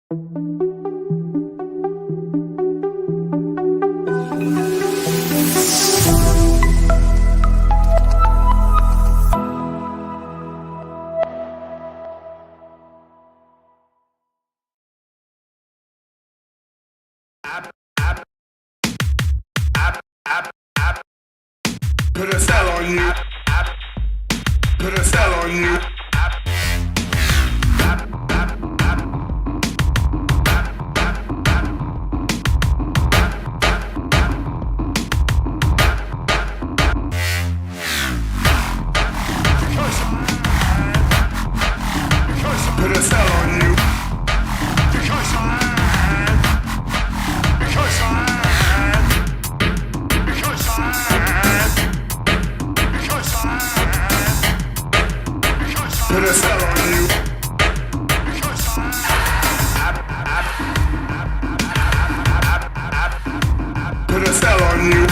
Put a spell on you. Put a spell on you. Put a spell on you. Because put a spell on you. Put a spell on you.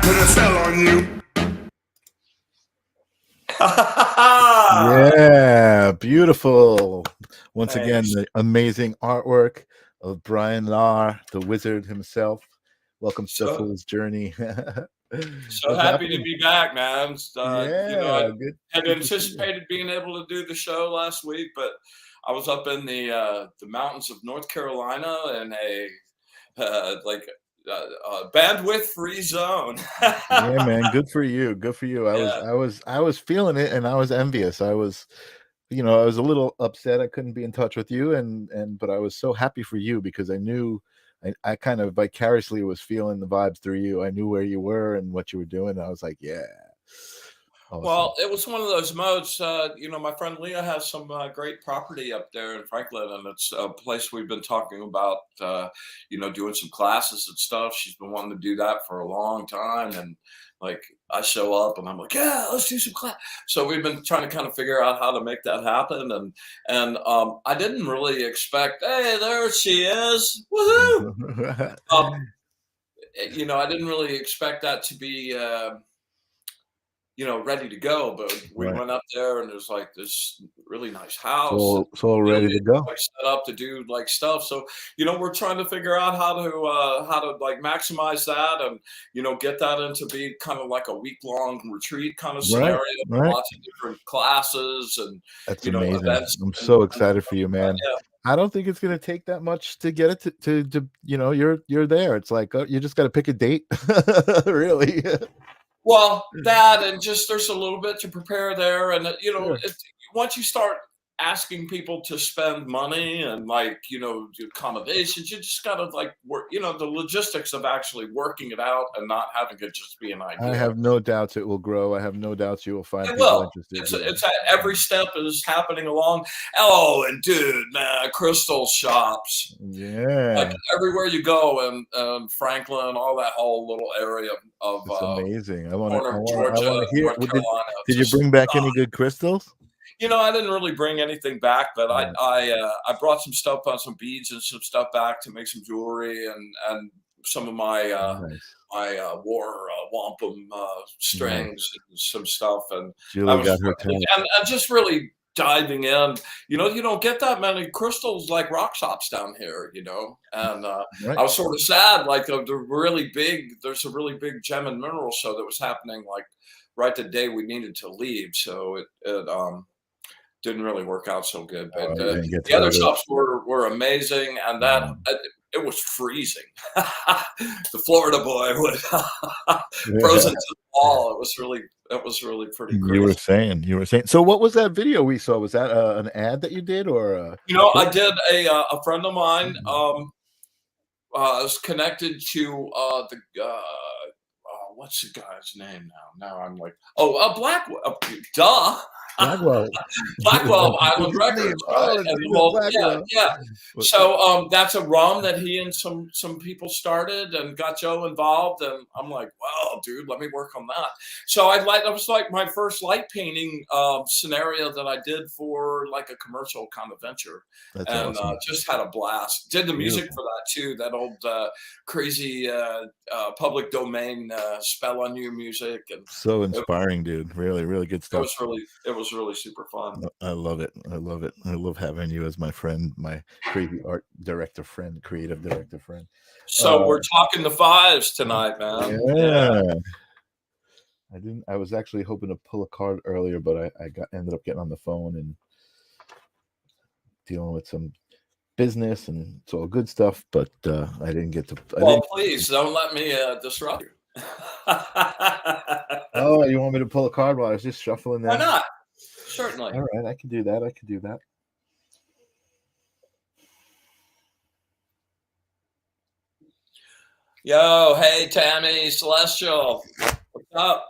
Put a spell on you. Yeah, beautiful. Once Thanks. again, the amazing artwork of Brian Lahr, the wizard himself. Welcome to So- Fool's Journey. So happy to be back, man. Yeah, I good. had good to see you. anticipated being able to do the show last week, but I was up in the mountains of North Carolina in a bandwidth-free zone. Yeah, man, good for you. Good for you. I was feeling it, and I was envious. I was I was a little upset I couldn't be in touch with you, but I was so happy for you because I knew I kind of vicariously was feeling the vibes through you. I knew where you were and what you were doing. I was like, yeah. Awesome. Well, it was one of those modes. My friend Leah has some great property up there in Franklin, and it's a place we've been talking about, doing some classes and stuff. She's been wanting to do that for a long time. And like, I show up and I'm like, yeah, let's do some class. So we've been trying to kind of figure out how to make that happen. And I didn't really expect, hey, there she is. Woohoo. I didn't really expect that to be, ready to go, but we Right. went up there and there's like this really nice house. So ready to go. Like set up to do like stuff. So, we're trying to figure out how to like maximize that and, get that into be kind of like a week-long retreat kind of scenario. Right. Lots of different classes and, That's amazing. events. I'm so excited for you, man. Yeah. I don't think it's gonna take that much to get it to you're there. It's like you just got to pick a date, really. Well, that and just there's a little bit to prepare there, and Sure. once you start asking people to spend money and do accommodations, you just gotta like work, the logistics of actually working it out and not having it just be an idea. I have no doubts it will grow. I have no doubts you will find It people will. interested. It's at every step is happening along. Oh, and dude, man, crystal shops. Yeah, Like everywhere you go and Franklin, all that whole little area of it's amazing. I want corner of to Georgia, hear. North Did Carolina. you Just- bring back any good crystals? I didn't really bring anything back, but Right. I brought some stuff on some beads and some stuff back to make some jewelry and some of my Nice. my war wampum strings and some stuff, and Julie I was got her too. and just really diving in. You don't get that many crystals like rock shops down here, and Right. I was sort of sad. Like there's a really big gem and mineral show that was happening like right the day we needed to leave, so it didn't really work out so good. But you didn't get to the other go to it. shops were amazing, and that it was freezing. The Florida boy would frozen to the wall. It was really pretty You were crazy. saying. So what was that video we saw? Was that an ad that you did or? I did a friend of mine was connected to the what's the guy's name now? Now I'm like, oh, Blackwell, duh. Blackwell. Blackwell Island His name. Records, right? Oh, his And name the is whole, Blackwell. yeah. So that's a rum that he and some people started and got Joe involved. And I'm like, wow, dude, let me work on that. So that was like my first light painting scenario that I did for like a commercial kind of venture. That's And awesome. just had a blast. Did the music Beautiful. for that too. That old crazy public domain Spell on You music. And So inspiring, dude. Really, really good stuff. it was really super fun. I love it. I love it. I love having you as my friend, my crazy art director friend, creative director friend. So we're talking the fives tonight, man. Yeah. I was actually hoping to pull a card earlier, but I ended up getting on the phone and dealing with some business, and it's all good stuff, but I didn't get to. Please don't let me disrupt you. Oh, you want me to pull a card while I was just shuffling them? Why not? Certainly. All right, I can do that. I can do that. Yo, hey, Tammy, Celestial. What's up?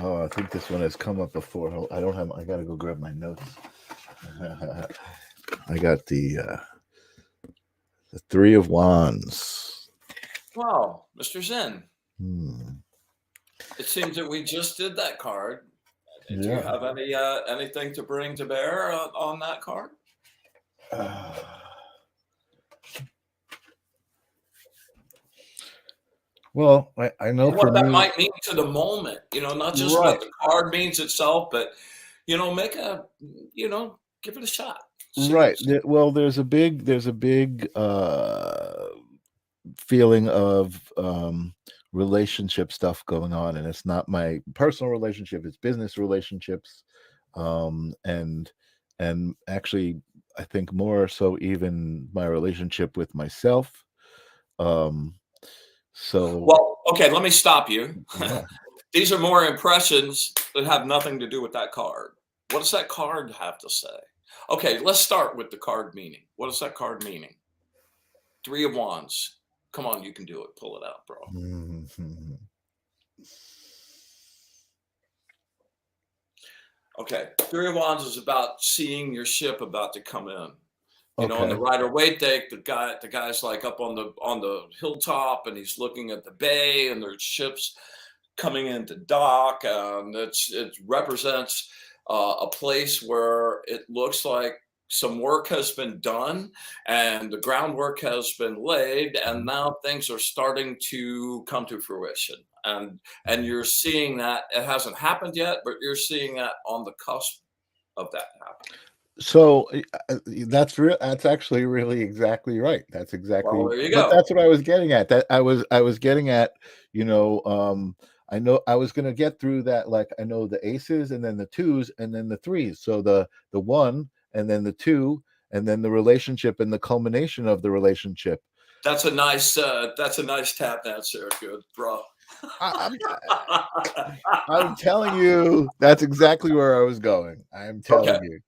Oh, I think this one has come up before. I don't have. I gotta go grab my notes. I got the Three of Wands. Wow, Mr. Zen. Hmm. It seems that we just did that card. Do you Yeah. have anything to bring to bear on that card? Well, I know what that me, might mean to the moment, not just what the card means itself, but give it a shot. Right. Well, there's a big feeling of relationship stuff going on, and it's not my personal relationship, it's business relationships, and actually I think more so even my relationship with myself. Well, okay, let me stop you. Yeah. These are more impressions that have nothing to do with that card. What does that card have to say? Okay, let's start with the card meaning. What is that card meaning? Three of Wands. Come on, you can do it. Pull it out, bro. Mm-hmm. Okay, Three of Wands is about seeing your ship about to come in. On Okay. the Rider-Waite deck, the guy's like up on the hilltop, and he's looking at the bay, and there's ships coming into dock. It represents a place where it looks like some work has been done and the groundwork has been laid, and now things are starting to come to fruition. And you're seeing that it hasn't happened yet, but you're seeing that on the cusp of that happening. So that's actually really exactly right. That's exactly. Well, there you go. That's what I was getting at. That I was getting at. I know I was going to get through that. Like, I know the aces, and then the twos, and then the threes. So the one, and then the two, and then the relationship, and the culmination of the relationship. That's a nice tap dance there, good bro. I'm telling you, that's exactly where I was going. I'm telling you.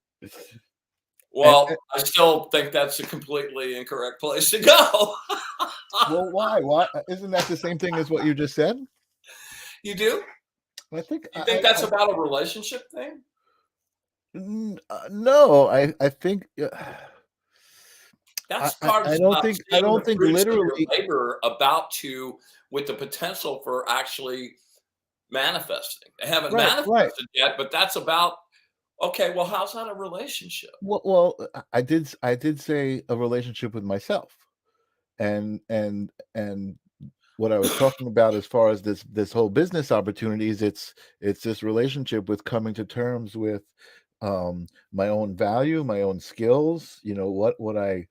Well, I still think that's a completely incorrect place to go. Well, why? Why isn't that the same thing as what you just said? You do? I think. You think that's about a relationship thing? No, I think. That's cards. I don't think literally labor about to, with the potential for actually manifesting. They haven't manifested yet, but that's about. Okay, well, how's that a relationship? Well, I did say a relationship with myself, and what I was talking about as far as this whole business opportunities, it's this relationship with coming to terms with my own value, my own skills, what I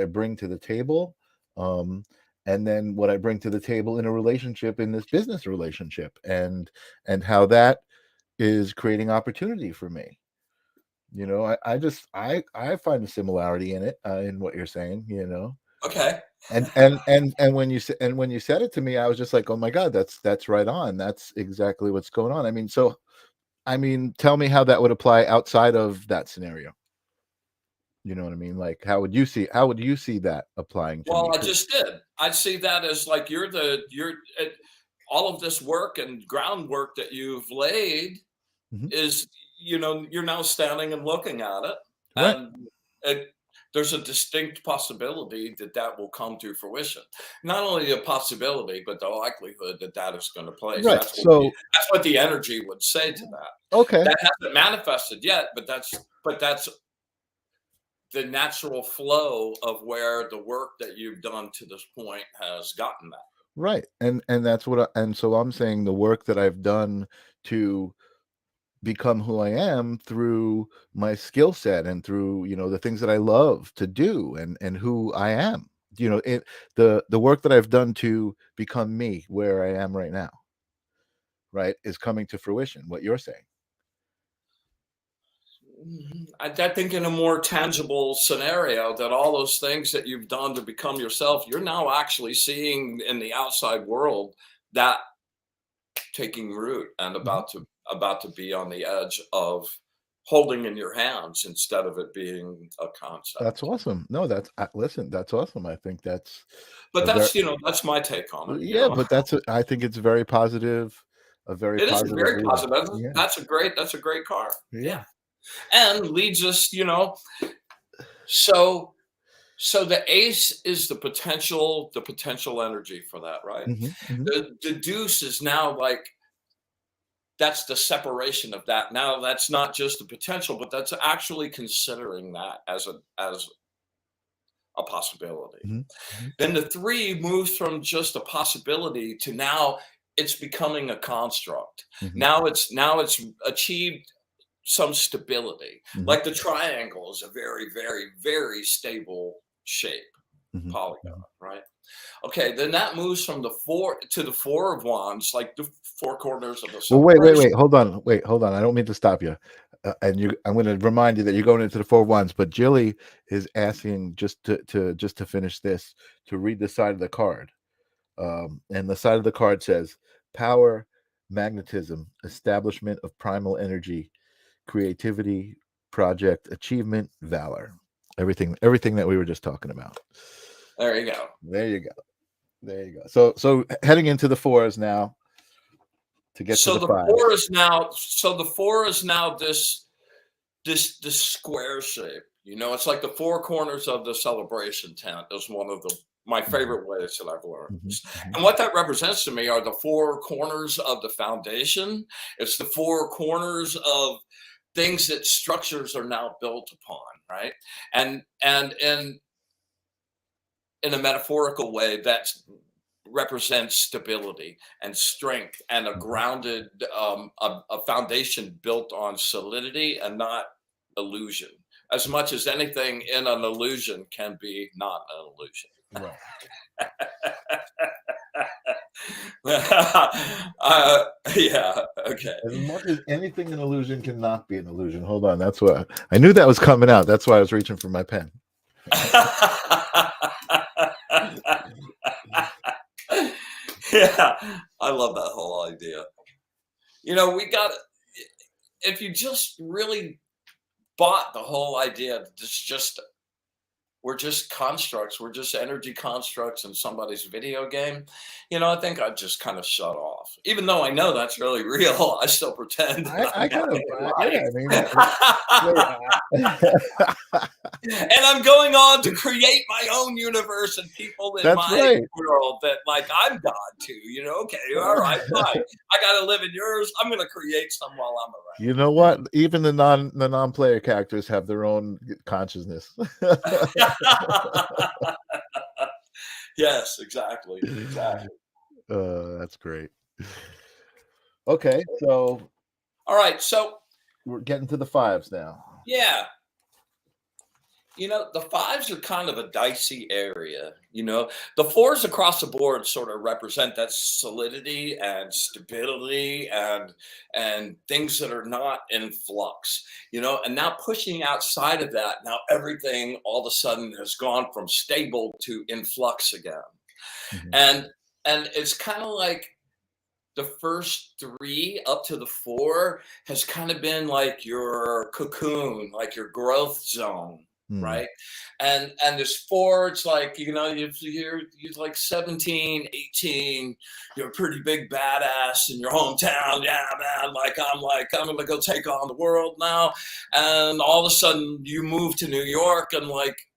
bring to the table, and then what I bring to the table in a relationship, in this business relationship, and how that is creating opportunity for me. I find a similarity in it, in what you're saying, Okay. And when you said it to me, I was just like, oh my God, that's right on. That's exactly what's going on. I mean, so tell me how that would apply outside of that scenario. You know what I mean? Like, how would you see that applying to me? Well, I just did. I see that as like all of this work and groundwork that you've laid Mhm. is, you're now standing and looking at it, Right. and there's a distinct possibility that that will come to fruition. Not only a possibility, but the likelihood that that is going to place. Right. So, That's what the energy would say to that. okay. That hasn't manifested yet, but that's the natural flow of where the work that you've done to this point has gotten that. Right. And that's and so I'm saying the work that I've done to become who I am through my skill set and through, the things that I love to do and who I am. The work that I've done to become me where I am right now, right, is coming to fruition, what you're saying. I think in a more tangible scenario, that all those things that you've done to become yourself, you're now actually seeing in the outside world that taking root and Mhm. about to be on the edge of holding in your hands instead of it being a That's concept. awesome. No, listen, that's awesome. I think that's But a very, that's my take on it. yeah, but I think it's very positive, a very It is positive very reading. positive. Yeah. That's a great car. Yeah. Yeah. And leads us, so the ace is the potential energy for that, right? Hmm. Hmm. The deuce is now like, that's the separation of that. Now that's not just the potential, but that's actually considering that as a possibility. Hmm. Hmm. Then the three moves from just a possibility to now it's becoming a construct. Hmm. Now it's achieved some stability. Hmm. Like the triangle is a very, very, very stable shape, Hmm. polygon, right? Okay, then that moves from the four to the four of wands, like the four corners of the Well, wait, celebration. hold on, I don't mean to stop you, I'm going to remind you that you're going into the 4 of Wands, but Jilly is asking just to finish this, to read the side of the card, and the side of the card says power, magnetism, establishment of primal energy, creativity, project, achievement, valor, everything that we were just talking about. There you go. There you go. There you go. So heading into the fours now to get to So the the fives. four is now. So the four is now this square shape. It's like the four corners of the celebration tent is one of my favorite ways that I've learned Mhm, this. mhm. And what that represents to me are the four corners of the foundation. It's the four corners of things that structures are now built upon, right? And in a metaphorical way, that represents stability and strength and a grounded a foundation built on solidity and not illusion, as much as anything in an illusion can be not an illusion. Right. uh, yeah, okay. As much as anything an illusion cannot be an illusion. Hold on, that's what I knew that was coming out. That's why I was reaching for my pen. Yeah, I love that whole idea. We got, if you just really bought the whole idea that we're just constructs, we're just energy constructs in somebody's video game, I think I'd just kind of shut off. Even though I know that's really real, I still pretend that I I'm kind of, having yeah. I mean, and I'm going on to create my own universe and people in that's my right. world that like I'm God too. Okay, all right, fine. I got to live in yours. I'm going to create some while I'm around. You know what? Even the non-player characters have their own consciousness. Yes, exactly. That's great. Okay, so All right, so we're getting to the fives now. yeah, the fives are kind of a dicey area. The fours across the board sort of represent that solidity and stability and things that are not in flux, and now pushing outside of that, now everything all of a sudden has gone from stable to in flux again. Mhm. And it's kind of like the first three up to the four has kind of been like your cocoon, like your growth zone. Mm. Right. And this four, it's like, you're like 17, 18, you're a pretty big badass in your hometown. Yeah, man. I'm going to go take on the world now. And all of a sudden you move to New York and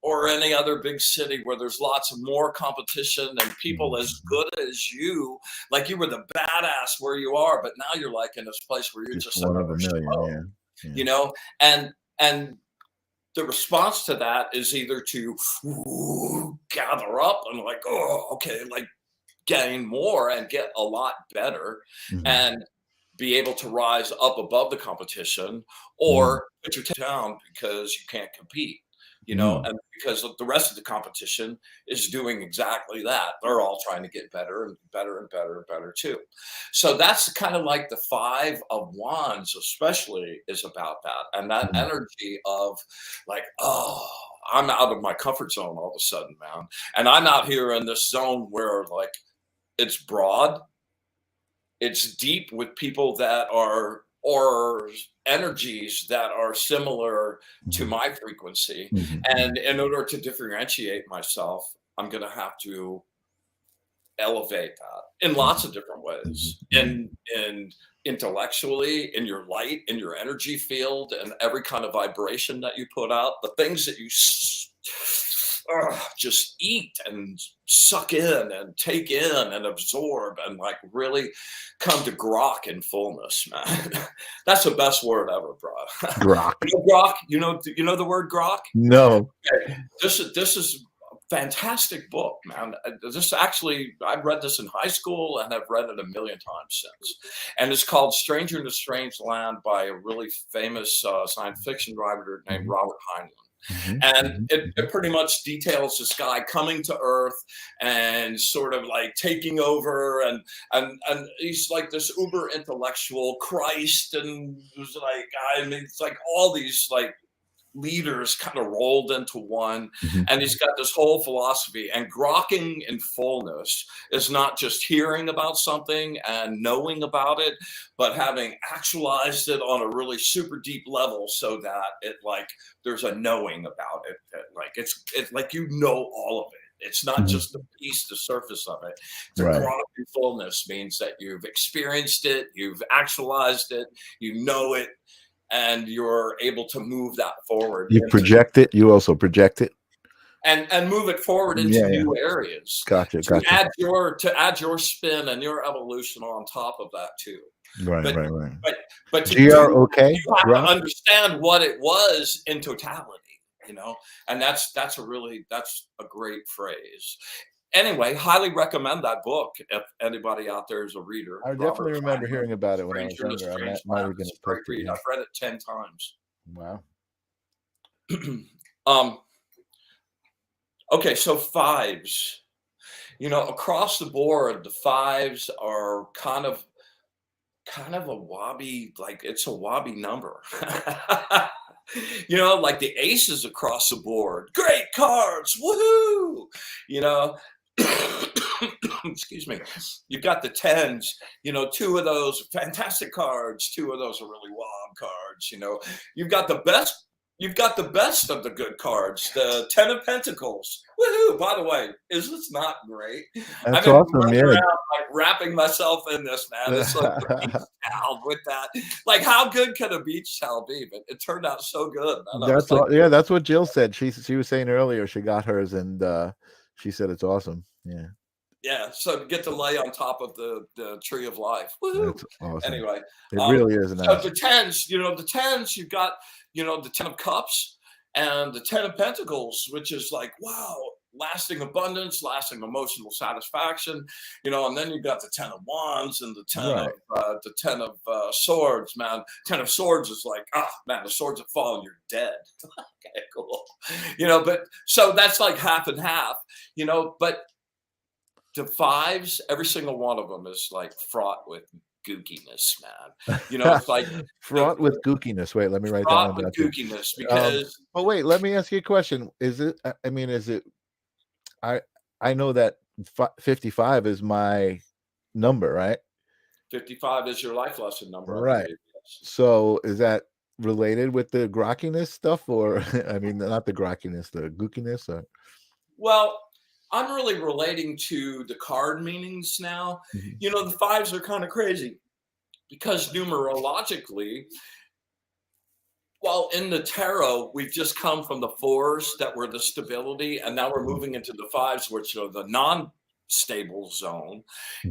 or any other big city where there's lots of more competition and people as good as you, like you were the badass where you are, but now you're like in this place where you're just one of a million. Yeah. And the response to that is either to gather up and gain more and get a lot better and be able to rise up above the competition, or put your down because you can't compete, and because the rest of the competition is doing exactly that. They're all trying to get better and better and better and better too. So that's kind of like the Five of Wands, especially, is about that. And that energy of I'm out of my comfort zone all of a sudden, man. And I'm out here in this zone where it's broad, it's deep with people that are, or energies that are similar to my frequency. And in order to differentiate myself, I'm going to have to elevate that in lots of different ways, in intellectually, in your light, in your energy field, and every kind of vibration that you put out, the things that you just eat and suck in and take in and absorb and really come to grok in fullness, man. That's the best word ever, bro. Grok. Grok. You know the word grok? No. Okay. This is a fantastic book, man. I've read this in high school and I've read it a million times since. And it's called Stranger in a Strange Land by a really famous science fiction writer named Robert Heinlein. And it pretty much details this guy coming to Earth and sort of taking over, and he's like this uber intellectual Christ, and it's like all these leaders kind of rolled into one. And he's got this whole philosophy, and grokking in fullness is not just hearing about something and knowing about it, but having actualized it on a really super deep level, so that it there's a knowing about it, that it's like all of it. It's not just the piece, the surface of it. To grok in fullness means that you've experienced it, you've actualized it, you know it, and you're able to move that forward. You project it. You also project it, and move it forward into new areas. Gotcha. To add your spin and your evolution on top of that too. Right. But to you have to understand what it was in totality, and that's a great phrase. Anyway, highly recommend that book if anybody out there is a reader. I definitely remember hearing about it when I was younger. I've read it 10 times. Wow. Okay, so fives. Across the board, the fives are kind of a wobbly, it's a wobbly number. Like the aces across the board, great cards, woohoo! Excuse me. You've got the tens, two of those fantastic cards, two of those are really wob cards. You've got the best of the good cards, the 10 of Pentacles. Woohoo! By the way, is this not great? That's awesome. Yeah. Around, wrapping myself in this, man. It's like a beach towel with that. How good can a beach towel be? But it turned out so good. That's what Jill said. She was saying earlier she got hers, and she said it's awesome. Yeah. Yeah, so to get to lay on top of the tree of life. Woo-hoo. That's awesome. Anyway, it really is. So the tens, you've got, the 10 of Cups and the 10 of Pentacles, which is wow, lasting abundance, lasting emotional satisfaction, and then you got the 10 of wands and the 10 of swords, man. 10 of swords is like, man, the swords have fallen, you're dead. Okay, cool. But so that's like half and half, but the fives, every single one of them is like fraught with gookiness, man. It's like fraught with gookiness. Wait, let me write that fraught one with down. gookiness because. But wait, let me ask you a question. Is it? I mean, is it? I know that 55 is my number, right? 55 is your life lesson number, right? So is that related with the grokkiness stuff, or I mean, not the grokkiness, the gookiness? Or? Well, I'm really relating to the card meanings now. The fives are kind of crazy because numerologically, well, in the tarot, we've just come from the fours that were the stability, and now we're moving into the fives, which are the non-stable zone.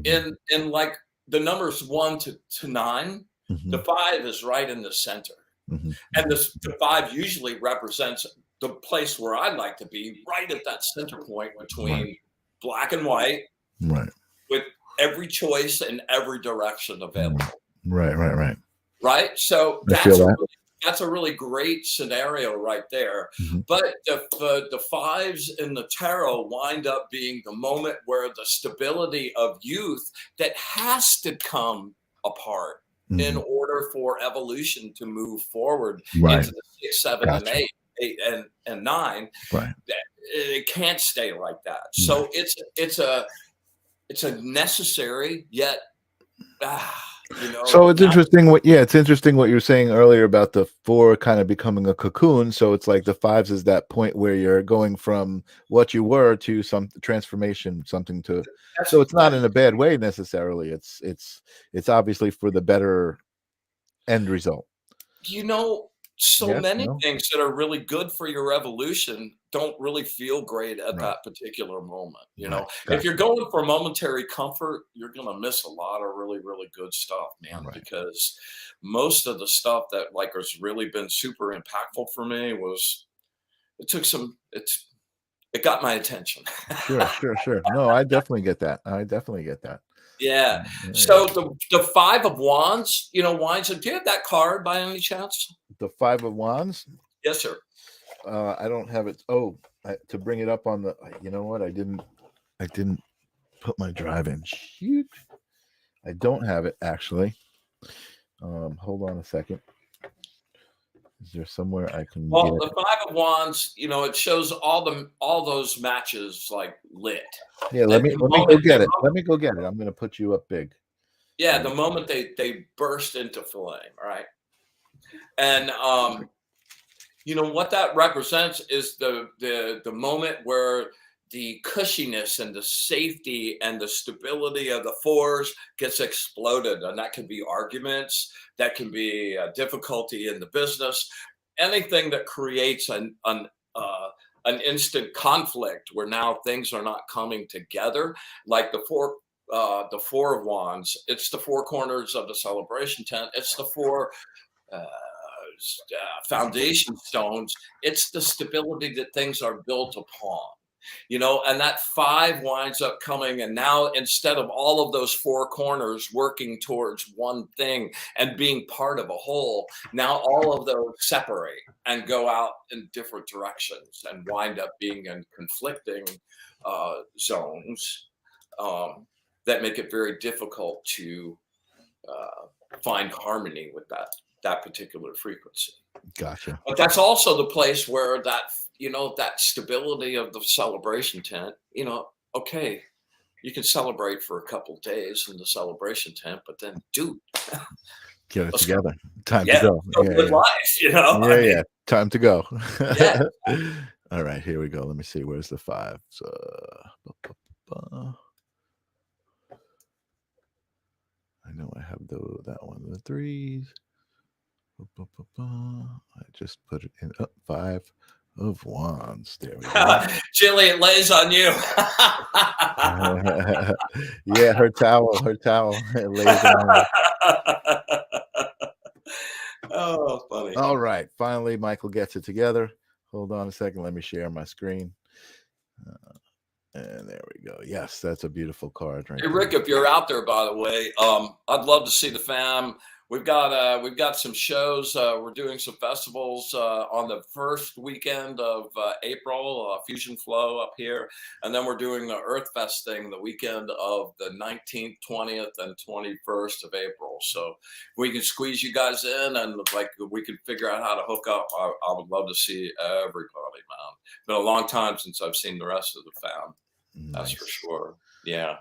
In like the numbers 1 to 9, the 5 is right in the center. And the 5 usually represents the place where I'd like to be, right at that center point between black and white, with every choice in every direction available. Right. So that's a really great scenario right there. But the fives in the tarot wind up being the moment where the stability of youth that has to come apart in order for evolution to move forward into the 6, 7, and 8 and 9. It can't stay like that. So it's a necessary yet so it's interesting it's interesting what you were saying earlier about the 4 kind of becoming a cocoon. So it's like the 5s is that point where you're going from what you were to some transformation, something to. So it's not in a bad way necessarily. It's obviously for the better end result. Many things that are really good for your evolution don't really feel great at that particular moment. If you're going for momentary comfort, you're going to miss a lot of really, really good stuff, man, because most of the stuff that has really been super impactful for me it got my attention. Sure. No, I definitely get that. Yeah. So the 5 of wands, wands. Do you have that card by any chance? The 5 of wands? Yes, sir. I don't have it. To bring it up on the. You know what? I didn't put my drive in. Shoot. I don't have it actually. Hold on a second. Is there somewhere I can? Well, the 5 of wands, it shows all those matches like lit. Yeah, let me go get it. Let me go get it. I'm going to put you up big. Yeah, the moment they burst into flame, right? And what that represents is the moment where the cushiness and the safety and the stability of the 4s gets exploded. And that can be arguments, that can be difficulty in the business, anything that creates an instant conflict where now things are not coming together. Like the 4 of wands, it's the 4 corners of the celebration tent. It's the 4 foundation stones. It's the stability that things are built upon. And that 5 winds up coming, and now instead of all of those 4 corners working towards one thing and being part of a whole, now all of those separate and go out in different directions and wind up being in conflicting zones that make it very difficult to find harmony with that particular frequency. Gotcha. But that's also the place where that stability of the celebration tent, okay, you can celebrate for a couple of days in the celebration tent, but then get it together. Time to go. Life, Time to go. Yeah. All right, here we go. Let me see. Where's the 5? I know I have that one. The 3s. I just put it in. 5 of wands. There we go. Jilly, it lays on you. Yeah, her towel. It lays on her. Oh, funny. All right. Finally, Michael gets it together. Hold on a second. Let me share my screen. And there we go. Yes, that's a beautiful card right Hey there. Rick, if you're out there, by the way, I'd love to see the fam. We've got some shows. We're doing some festivals on the first weekend of April, Fusion Flow up here, and then we're doing the Earth Fest thing the weekend of the 19th, 20th, and 21st of April. So we can squeeze you guys in, and like we can figure out how to hook up. I would love to see everybody, man. Been a long time since I've seen the rest of the fam. That's for Nice. sure. Yeah.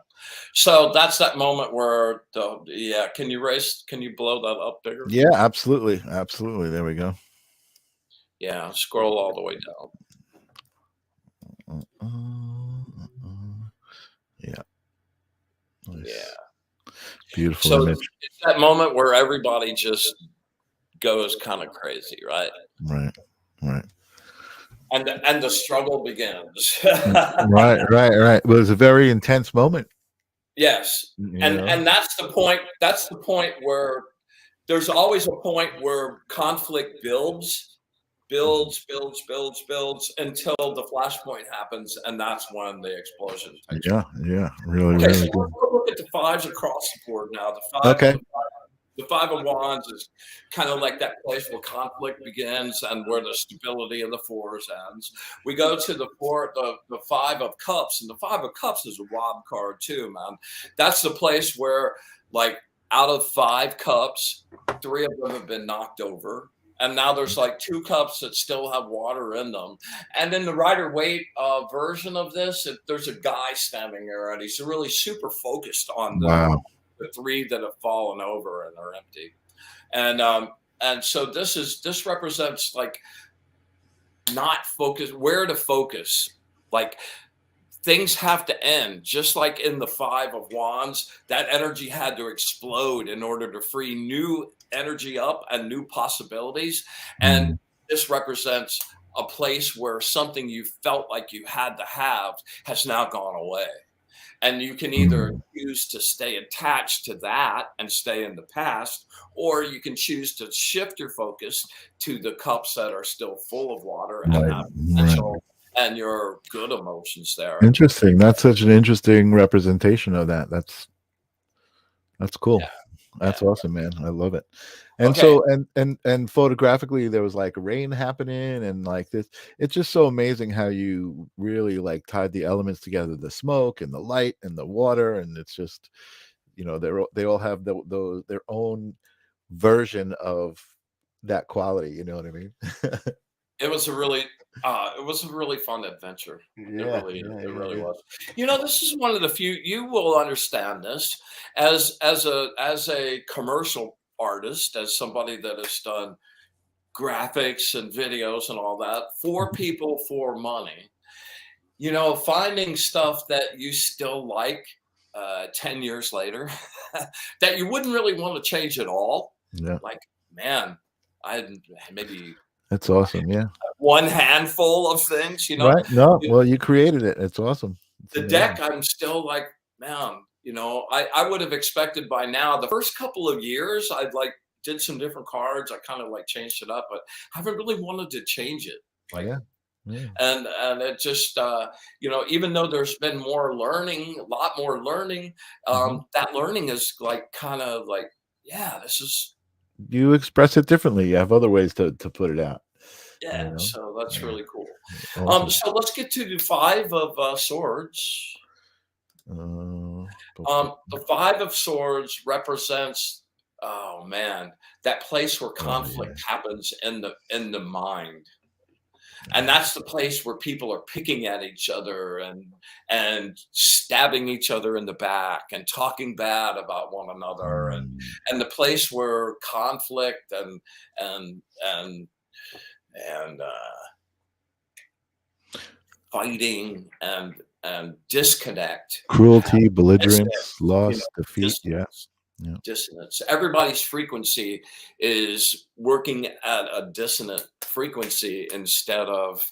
So that's that moment where can you blow that up bigger? Yeah, absolutely. Absolutely. There we go. Yeah, scroll all the way down. Yeah. Nice. Yeah. Beautiful So image. it's that moment where everybody just goes kind of crazy, right? Right. Right. And the struggle begins. Right. It was a very intense moment. Yes. You And know? and that's the point. That's the point where there's always a point where conflict builds until the flashpoint happens, and that's when the explosion takes place. Yeah. Really, Okay, so really good. let's look at the fives across the board now. Okay. The five of wands is kind of like that place where conflict begins and where the stability of the fours ends. We go to the five of cups, and the five of cups is a wild card too, man. That's the place where, like, out of five cups, three of them have been knocked over. And now there's like two cups that still have water in them. And in the Rider-Waite version of this, there's a guy standing there, and he's really super focused on Wow. the three that have fallen over and are empty. And so this represents like not focus, where to focus. Like things have to end, just like in the five of wands. That energy had to explode in order to free new energy up and new possibilities. And this represents a place where something you felt like you had to have has now gone away. And you can either choose to stay attached to that and stay in the past, or you can choose to shift your focus to the cups that are still full of water and have potential and your good emotions there. Interesting. That's such an interesting representation of that. That's cool. Yeah. That's awesome, man. I love it. And so and photographically there was like rain happening and like this. It's just so amazing how you really like tied the elements together, the smoke and the light and the water, and it's just, you know, they all have their own version of that quality, you know what I mean? It was a really fun adventure. Yeah, It really was. You know, this is one of the few, you will understand this as a commercial artist, as somebody that has done graphics and videos and all that for people for money. You know, finding stuff that you still like 10 years later that you wouldn't really want to change at all. Yeah. Like, man, I maybe That's awesome. Yeah. one handful of things, you know. Right. No, well, you created it. It's awesome. It's The amazing. deck, I'm still like, man, you know, I would have expected by now, the first couple of years, I'd like did some different cards. I kind of like changed it up, but I haven't really wanted to change it. Like, and it just, you know, even though there's been more learning, a lot more learning, that learning is like kind of like, yeah, this is. You express it differently. You have other ways to put it out. Yeah, You know? so that's really cool. Awesome. So let's get to the five of swords. The five of swords represents, oh man, that place where conflict happens in the mind. And that's the place where people are picking at each other and stabbing each other in the back and talking bad about one another, and the place where conflict and fighting and disconnect, cruelty, belligerence, loss, defeat. Dissonance. Everybody's frequency is working at a dissonant frequency instead of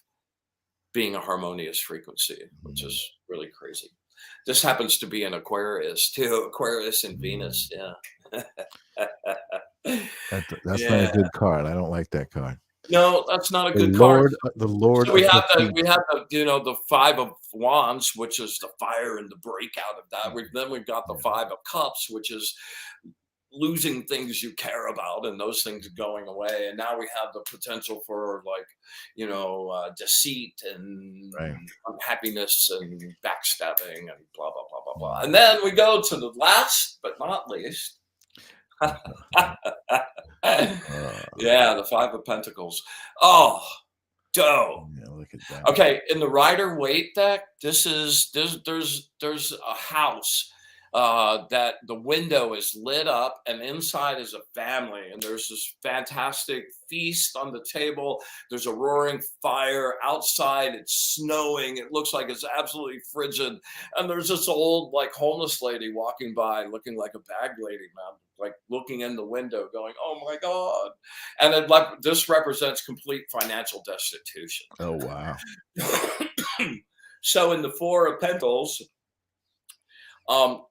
being a harmonious frequency, which is really crazy. This happens to be an Aquarius too. Aquarius and Venus. Yeah. That's not a good card. I don't like that card. No, that's not a The good card. Lord So of we defeat. have the the 5 of Wands, which is the fire and the breakout of that. Then we've got the Yeah. 5 of Cups, which is losing things you care about and those things going away. And now we have the potential for like, deceit and Right. unhappiness and backstabbing and blah blah blah blah blah. And Mm. then we go to the last but not least. Yeah, the 5 of Pentacles. Oh, dough. Yeah, look at that. Okay, in the Rider-Waite deck, there's a house that the window is lit up, and inside is a family, and there's this fantastic feast on the table. There's a roaring fire outside. It's snowing. It looks like it's absolutely frigid, and there's this old like homeless lady walking by, looking like a bag lady, man, like looking in the window, going, "Oh my god!" And it, like this represents complete financial destitution. Oh wow. So in the 4 of Pentacles, um,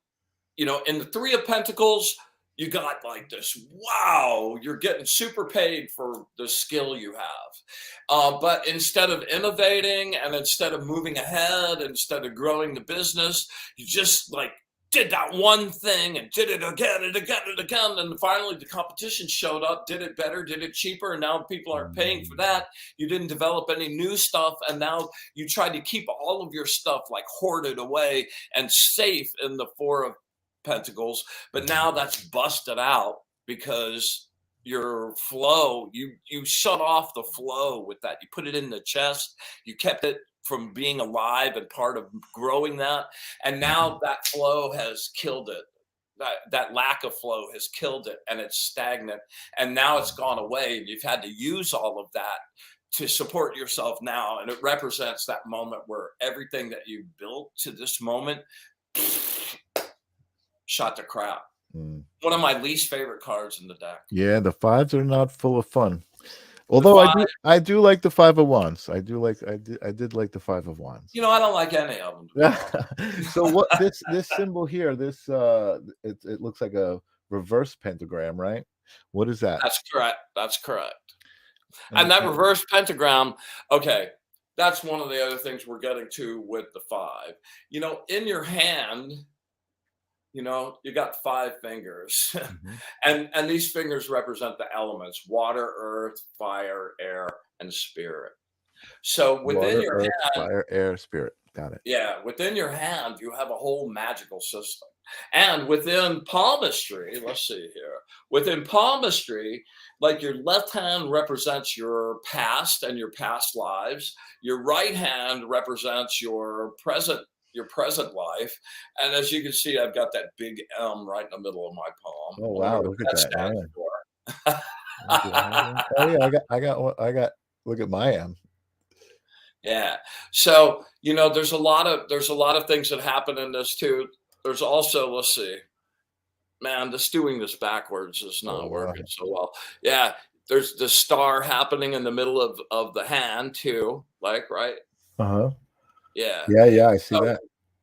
in the 3 of Pentacles, you got like this, wow, you're getting super paid for the skill you have. But instead of innovating and instead of moving ahead, instead of growing the business, you just like did that one thing and did it again and again and again. And finally the competition showed up, did it better, did it cheaper. And now people aren't paying for that. You didn't develop any new stuff. And now you tried to keep all of your stuff like hoarded away and safe in the 4 of Pentacles. But now that's busted out because your flow, you shut off the flow with that. You put it in the chest, you kept it from being alive and part of growing that, and now that flow has killed it. That lack of flow has killed it, and it's stagnant, and now it's gone away, and you've had to use all of that to support yourself now. And it represents that moment where everything that you built to this moment shot to crap. One of my least favorite cards in the deck. Yeah, the 5s are not full of fun. Although I do like the 5 of Wands. I did like the 5 of Wands. I don't like any of them. So what this symbol here, this it looks like a reverse pentagram, right? What is that? That's correct. That's correct. And that reverse pentagram, okay, that's one of the other things we're getting to with the 5. In your hand, you got 5 fingers. and these fingers represent the elements: water, earth, fire, air, and spirit. So within Water, your earth, hand, fire, air, spirit. Got it. yeah, within your hand, you have a whole magical system. And within palmistry, let's see here, within palmistry, like your left hand represents your past and your past lives. Your right hand represents your present life. And as you can see, I've got that big M right in the middle of my palm. Oh wow, look at that. Stands for. Oh yeah, I got look at my M. Yeah. So, there's a lot of things that happen in this too. There's also, let's see, man, doing this backwards is not working so well. Yeah. There's the star happening in the middle of the hand too. Like, right. Uh-huh. Yeah. Yeah, I see that.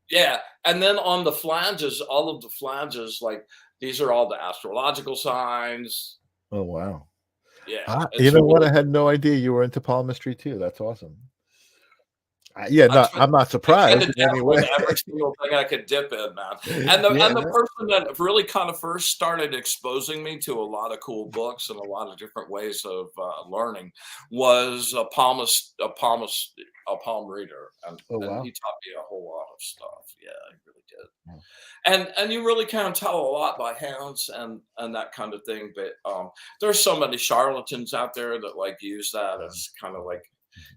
Yeah. And then on the flanges, all of the flanges, like these are all the astrological signs. Oh wow. Yeah. You know what? I had no idea you were into palmistry too. That's awesome. Yeah, I'm not surprised in any way. Every single thing I could dip in, man. And the person that really kind of first started exposing me to a lot of cool books and a lot of different ways of learning was a palm reader, and he taught me a whole lot of stuff. Yeah, he really did. And you really can tell a lot by hands and that kind of thing. But there's so many charlatans out there that like use that as kind of like,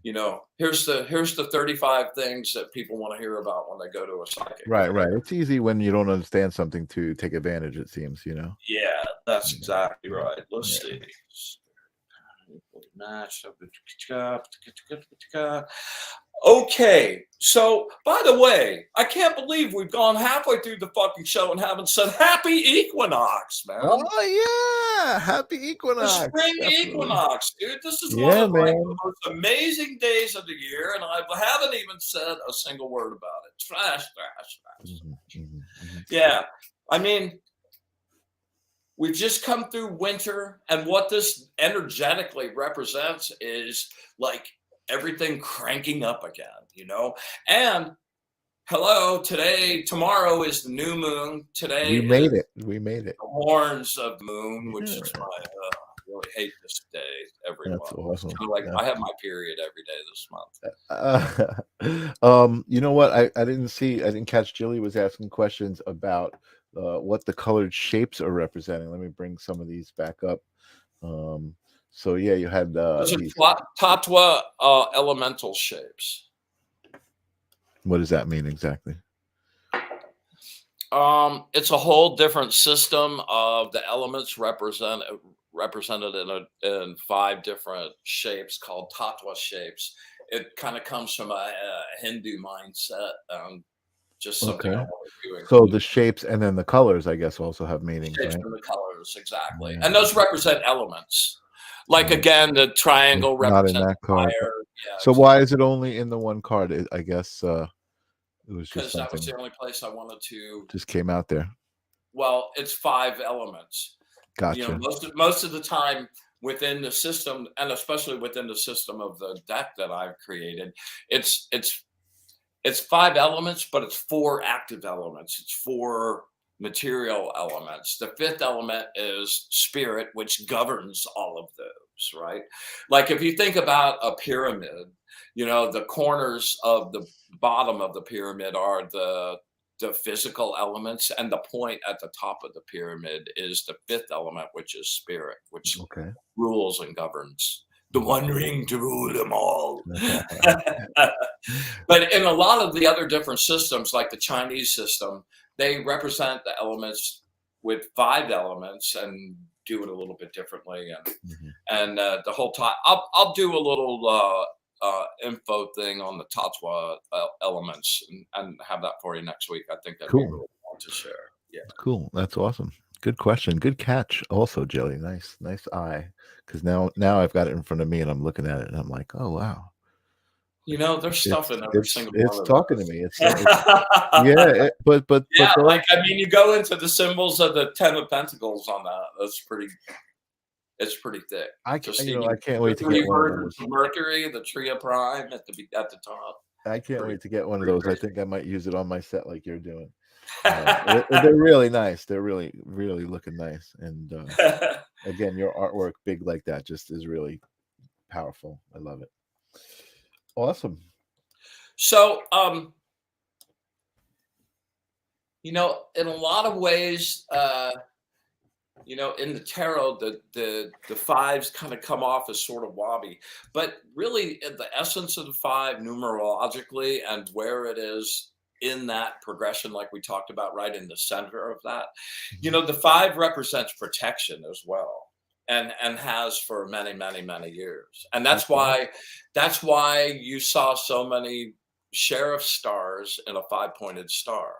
here's the 35 things that people want to hear about when they go to a psychic. Right. It's easy when you don't understand something to take advantage, it seems, Yeah, that's exactly right. Let's see. Okay, so by the way, I can't believe we've gone halfway through the fucking show and haven't said Happy Equinox, man. Oh yeah, Happy Equinox. The Spring Equinox, dude. This is one of the most amazing days of the year, and I haven't even said a single word about it. Trash. Yeah, I mean, we've just come through winter, and what this energetically represents is like everything cranking up again, you know? And hello, tomorrow is the new moon. Today We made is it. We made it. the horns of the moon, which is Yeah. my, I really hate this day every That's month. It's awesome. kind of like Yeah. I have my period every day this month. You know what? I didn't catch. Jilly was asking questions about what the colored shapes are representing. Let me bring some of these back up. So yeah, you had Those these. are Tatwa elemental shapes. What does that mean exactly? It's a whole different system of the elements represented in 5 different shapes called Tatwa shapes. It kind of comes from a Hindu mindset, just something I Okay. want to do. So the shapes and then the colors, I guess, also have meanings, Shapes right? and the colors, exactly. Yeah. And those represent elements. Like Right. again, the triangle Not in represents that card. fire. Yeah, So why is it only in the one card? I guess it was just because that was something the only place I wanted to. just came out there. Well, it's 5 elements. You know, Gotcha. most of the time within the system, and especially within the system of the deck that I've created, it's 5 elements, but it's 4 active elements. It's 4 material elements. The 5th element is spirit, which governs all of those, right? Like if you think about a pyramid, you know, the corners of the bottom of the pyramid are the physical elements, and the point at the top of the pyramid is the 5th element, which is spirit, which Okay. rules and governs. The one ring to rule them all. But in a lot of the other different systems, like the Chinese system, they represent the elements with 5 elements and do it a little bit differently. And the whole time, I'll do a little info thing on the Tatwa elements and have that for you next week. I think that'd be Cool. really fun to share. Yeah. Cool. That's awesome. Good question. Good catch. Also, Jelly. Nice eye. Because now I've got it in front of me and I'm looking at it and I'm like, oh wow. You know, there's stuff in every single one It's of talking to those. me. Yeah. But Yeah, the like I mean, you go into the symbols of the 10 of Pentacles on that. It's pretty thick. I Just can't the wait to 3 get one of versions those. of Mercury, the Tree of Prime at the top. I can't Pretty- wait to get one of pretty those. I crazy. think I might use it on my set like you're doing. They're really nice. They're really looking nice. And again, your artwork big like that just is really powerful. I love it. Awesome. So, you know, in a lot of ways, you know, in the tarot, the 5s kind of come off as sort of wobbly, but really the essence of the 5 numerologically and where it is in that progression, like we talked about, right in the center of that, you know, the 5 represents protection as well. And has for many, many, many years. And that's why you saw so many sheriff stars in a 5-pointed star,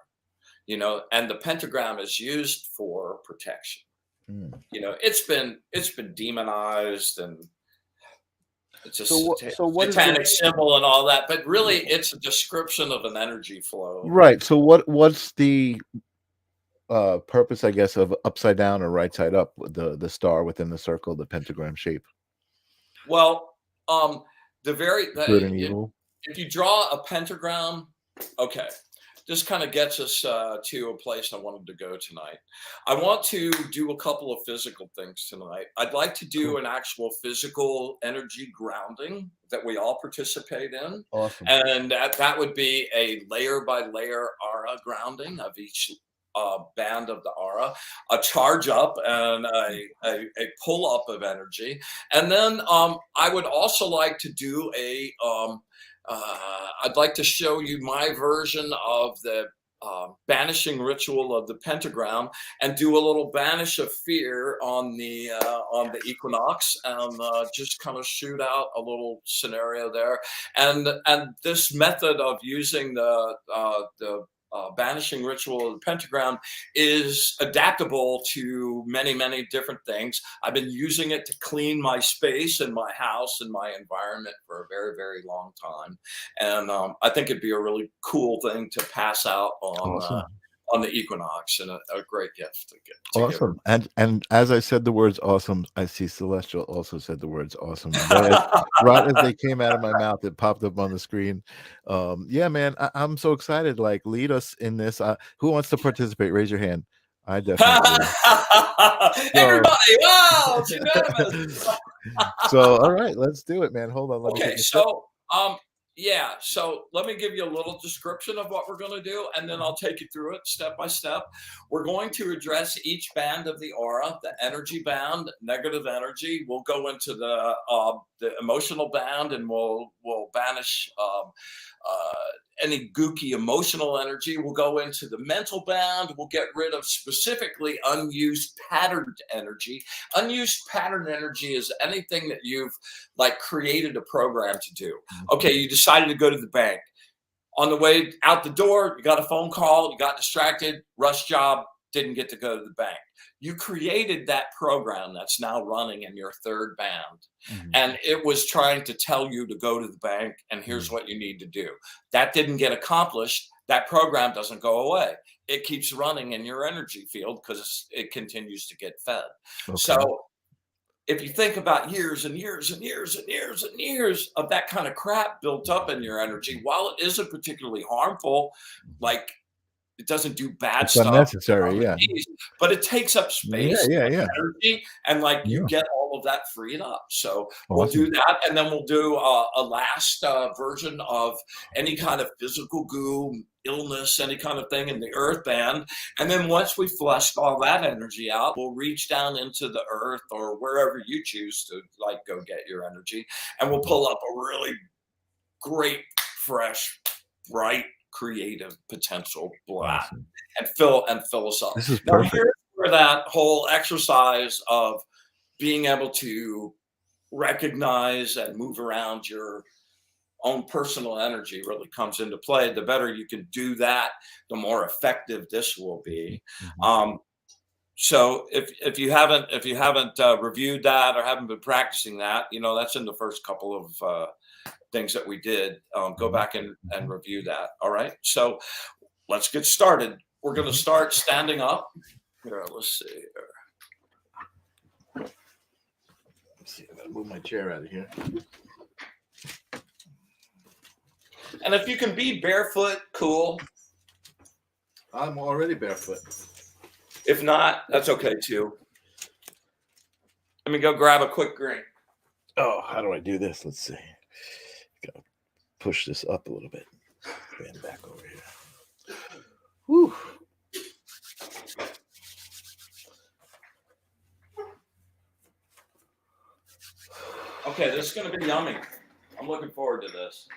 you know, and the pentagram is used for protection. You know, it's been demonized and it's a satanic symbol and all that, but really it's a description of an energy flow. Right. So what's the purpose, I guess, of upside down or right side up, the star within the circle, the pentagram shape? Well, Good and evil. if you draw a pentagram, okay, this kind of gets us to a place I wanted to go tonight. I want to do a couple of physical things tonight. I'd like to do an actual physical energy grounding that we all participate in. Awesome. And that would be a layer by layer aura grounding of each band of the aura, a charge up and a pull up of energy. And then I would also like to do I'd like to show you my version of the banishing ritual of the pentagram and do a little banish of fear on the equinox and just kind of shoot out a little scenario there. And this method of using the banishing ritual of the pentagram is adaptable to many, many different things. I've been using it to clean my space and my house and my environment for a very, very long time. And I think it'd be a really cool thing to pass out on on the equinox, and a great gift to give her. Awesome. And as I said the words awesome, I see Celestial also said the words awesome. Right as they came out of my mouth, it popped up on the screen. Yeah, man, I'm so excited. Like, lead us in this. Who wants to participate? Raise your hand. I definitely. Everybody, wow, it's unanimous. So, all right, let's do it, man. Hold on. Let me Okay, take a sip. so yeah, so let me give you a little description of what we're going to do, and then I'll take you through it step by step. We're going to address each band of the aura, the energy band, negative energy. We'll go into the emotional band, and we'll banish any gooky emotional energy. We'll go into the mental band. We'll get rid of specifically unused patterned energy. Unused pattern energy is anything that you've like created a program to do. Okay, you decided to go to the bank. On the way out the door, you got a phone call, you got distracted, rush job, didn't get to go to the bank. You created that program that's now running in your third band. And it was trying to tell you to go to the bank, and here's what you need to do. That didn't get accomplished. That program doesn't go away. It keeps running in your energy field because it continues to get fed. Okay. So if you think about years and years and years and years and years of that kind of crap built up in your energy, while it isn't particularly harmful, like it doesn't do bad stuff. Unnecessary, yeah. But it takes up space, yeah. energy, and like you get all of that freed up. So we'll do that, and then we'll do a last version of any kind of physical goo, illness, any kind of thing in the earth band. And then once we flushed all that energy out, we'll reach down into the earth or wherever you choose to like go get your energy, and we'll pull up a really great, fresh, bright, creative potential black and fill us up. This is now perfect. here's where that whole exercise of being able to recognize and move around your own personal energy really comes into play. The better you can do that, the more effective this will be. So if you haven't reviewed that or haven't been practicing that, you know, that's in the first couple of things that we did. Go back and review that. All right. So let's get started. We're going to start standing up. Here, let's see. Let's see. I got to move my chair out of here. And if you can be barefoot, cool. I'm already barefoot. If not, that's okay too. Let me go grab a quick drink. Oh, how do I do this? Let's see. Gotta push this up a little bit. Bend back over here. Whew. Okay, this is going to be yummy. I'm looking forward to this.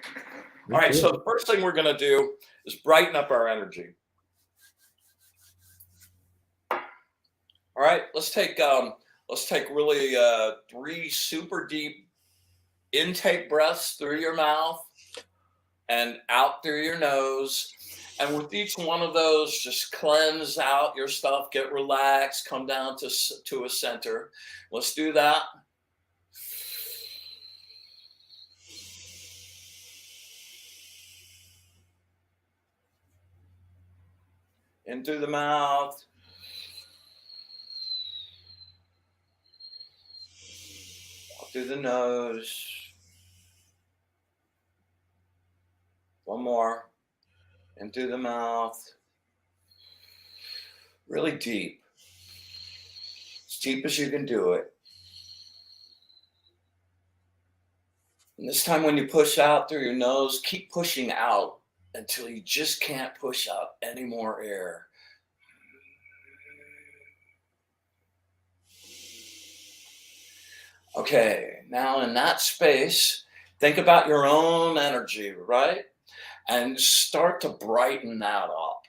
All right, so the first thing we're going to do is brighten up our energy. All right, let's take really 3 super deep intake breaths through your mouth and out through your nose. And with each one of those, just cleanse out your stuff, get relaxed, come down to a center. Let's do that. In through the mouth. Out through the nose. One more. In through the mouth. Really deep. As deep as you can do it. And this time when you push out through your nose, keep pushing out until you just can't push out any more air. Okay, now in that space, think about your own energy, right? And start to brighten that up.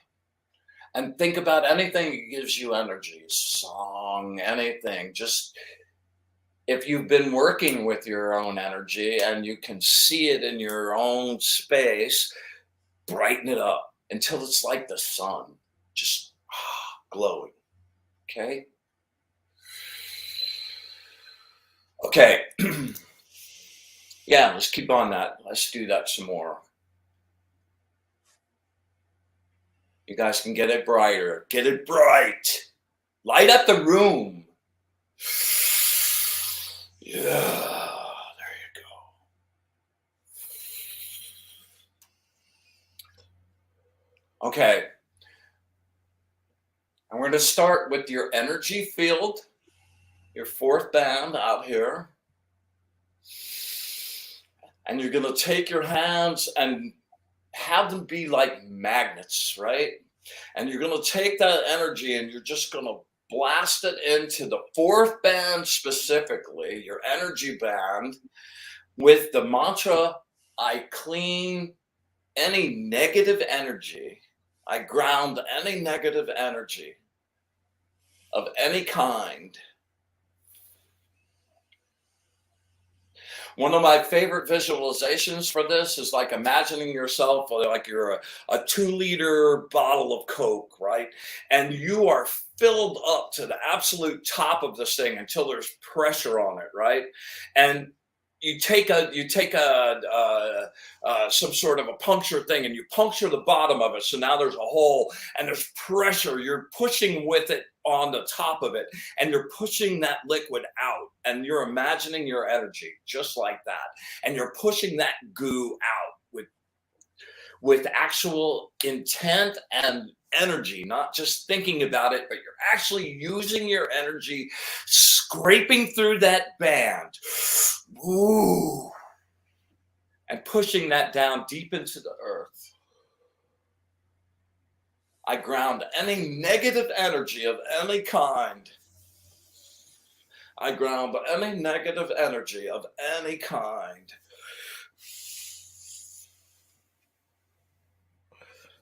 And think about anything that gives you energy, song, anything. Just if you've been working with your own energy and you can see it in your own space, brighten it up until it's like the sun, just glowing. Okay? Okay. Yeah, let's keep on that. Let's do that some more. You guys can get it brighter. Get it bright. Light up the room. Yeah, there you go. Okay. And we're going to start with your energy field, your fourth band out here. And you're going to take your hands and have them be like magnets, right? And you're going to take that energy and you're just going to blast it into the fourth band specifically, your energy band, with the mantra, I clean any negative energy. I ground any negative energy of any kind. One of my favorite visualizations for this is like imagining yourself like you're a 2-liter bottle of Coke, right? And you are filled up to the absolute top of this thing until there's pressure on it, right? And you take some sort of a puncture thing and you puncture the bottom of it. So now there's a hole and there's pressure. You're pushing with it on the top of it and you're pushing that liquid out and you're imagining your energy just like that. And you're pushing that goo out with actual intent and energy, not just thinking about it, but you're actually using your energy, scraping through that band. Ooh, and pushing that down deep into the earth. I ground any negative energy of any kind. I ground any negative energy of any kind.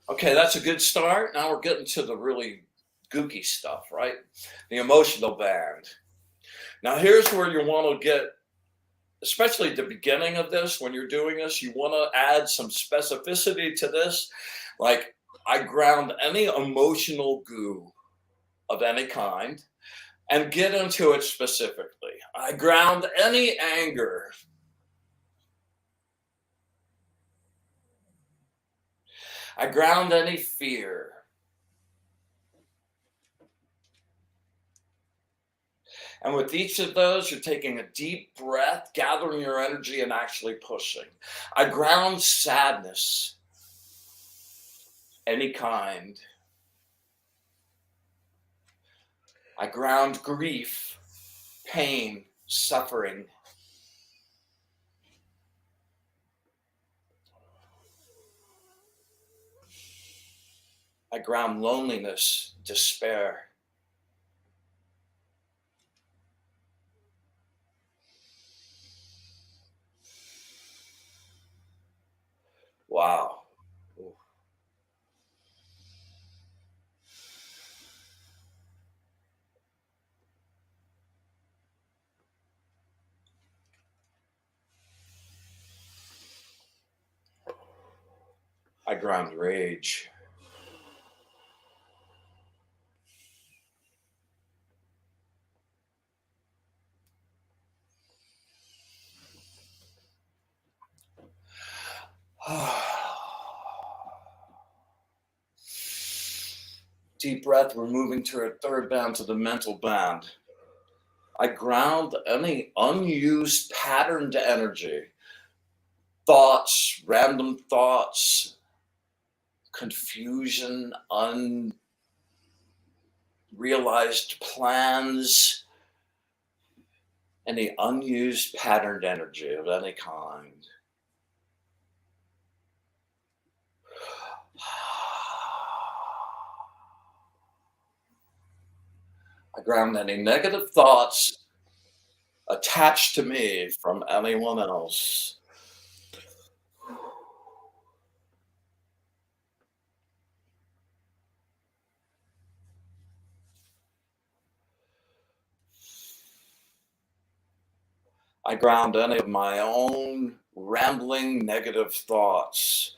Okay, that's a good start. Now we're getting to the really gooky stuff, right? The emotional band. Now here's where you want to get, especially at the beginning of this, when you're doing this, you want to add some specificity to this. Like, I ground any emotional goo of any kind and get into it specifically. I ground any anger. I ground any fear. And with each of those, you're taking a deep breath, gathering your energy, and actually pushing. I ground sadness, any kind. I ground grief, pain, suffering. I ground loneliness, despair. Wow. Ooh. I ground rage. Deep breath, we're moving to our third band, to the mental band. I ground any unused patterned energy, thoughts, random thoughts, confusion, unrealized plans, any unused patterned energy of any kind. I ground any negative thoughts attached to me from anyone else. I ground any of my own rambling negative thoughts.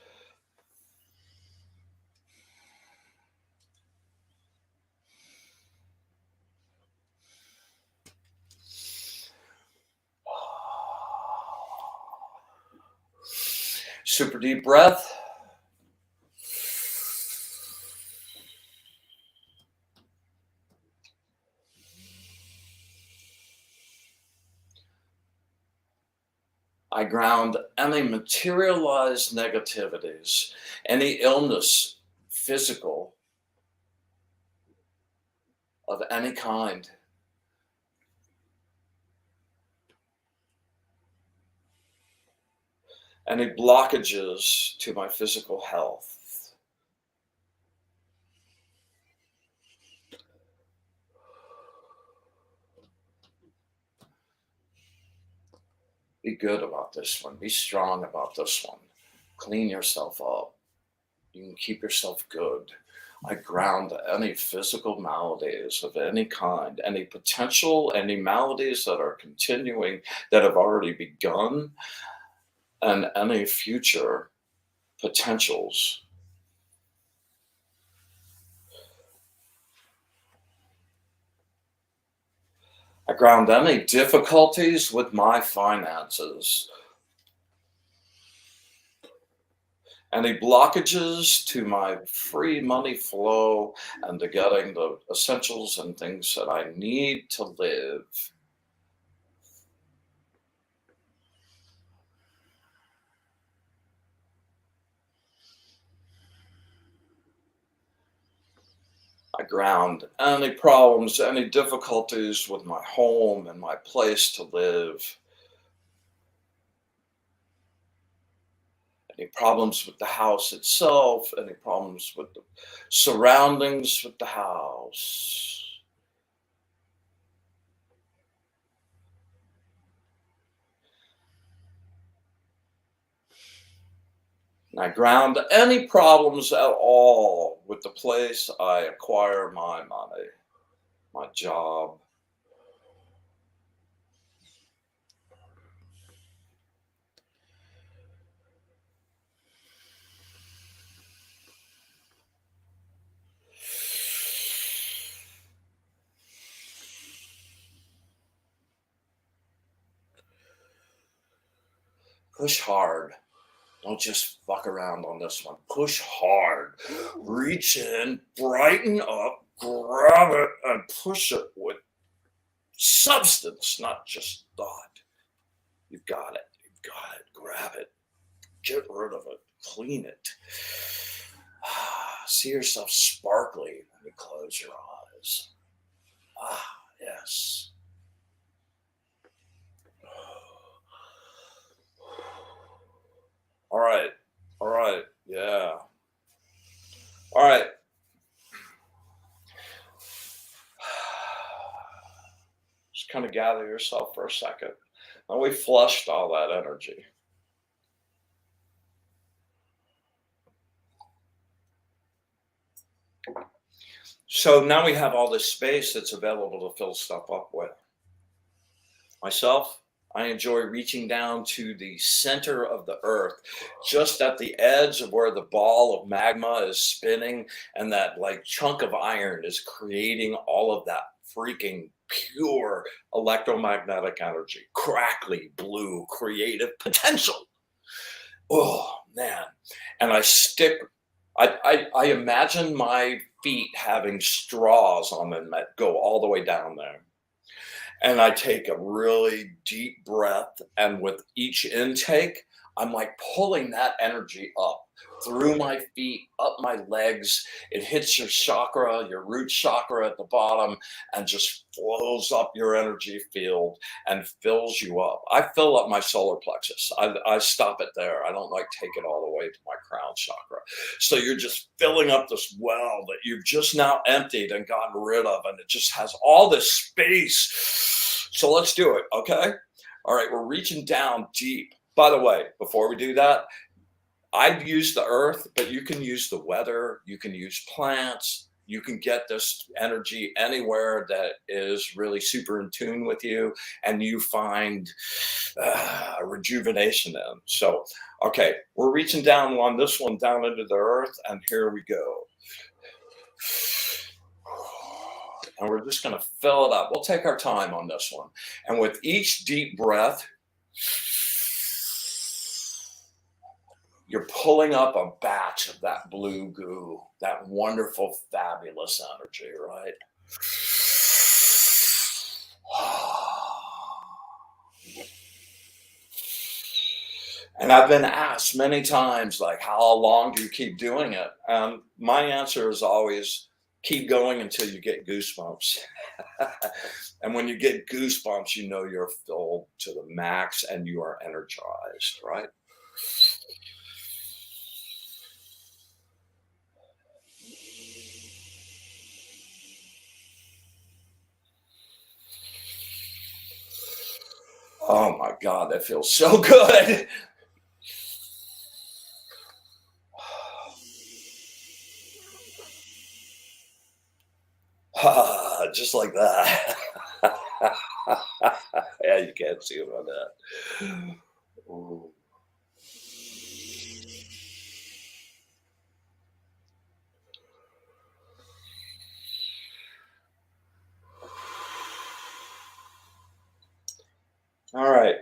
Super deep breath. I ground any materialized negativities, any illness, physical, of any kind. Any blockages to my physical health. Be good about this one. Be strong about this one. Clean yourself up. You can keep yourself good. I ground any physical maladies of any kind, any potential, any maladies that are continuing, that have already begun, and any future potentials. I ground any difficulties with my finances. Any blockages to my free money flow and to getting the essentials and things that I need to live. I ground any problems, any difficulties with my home and my place to live. Any problems with the house itself, any problems with the surroundings with the house. And I ground any problems at all with the place I acquire my money, my job. Push hard. Don't just fuck around on this one. Push hard. Reach in, brighten up, grab it, and push it with substance, not just thought. You've got it. You've got it. Grab it. Get rid of it. Clean it. See yourself sparkly when you close your eyes. Yes. All right. All right. Yeah. All right. Just kind of gather yourself for a second. And we flushed all that energy. So now we have all this space that's available to fill stuff up with. Myself, I enjoy reaching down to the center of the earth, just at the edge of where the ball of magma is spinning, and that like chunk of iron is creating all of that freaking pure electromagnetic energy, crackly blue creative potential. Oh man. And I imagine my feet having straws on them that go all the way down there. And I take a really deep breath, and with each intake, I'm like pulling that energy up through my feet, up my legs. It hits your chakra, your root chakra at the bottom, and just flows up your energy field and fills you up. I fill up my solar plexus. I stop it there. I don't like take it all the way to my crown chakra. So you're just filling up this well that you've just now emptied and gotten rid of, and it just has all this space. So let's do it, okay? All right, we're reaching down deep. By the way, before we do that, I'd use the earth, but you can use the weather, you can use plants, you can get this energy anywhere that is really super in tune with you, and you find rejuvenation in. So, okay, we're reaching down on this one, down into the earth, and here we go. And we're just going to fill it up. We'll take our time on this one. And with each deep breath, you're pulling up a batch of that blue goo, that wonderful, fabulous energy, right? And I've been asked many times, like, how long do you keep doing it? My answer is always keep going until you get goosebumps. And when you get goosebumps, you know you're filled to the max and you are energized, right? Oh my God, that feels so good. Just like that. Yeah, you can't see about that. Ooh. All right.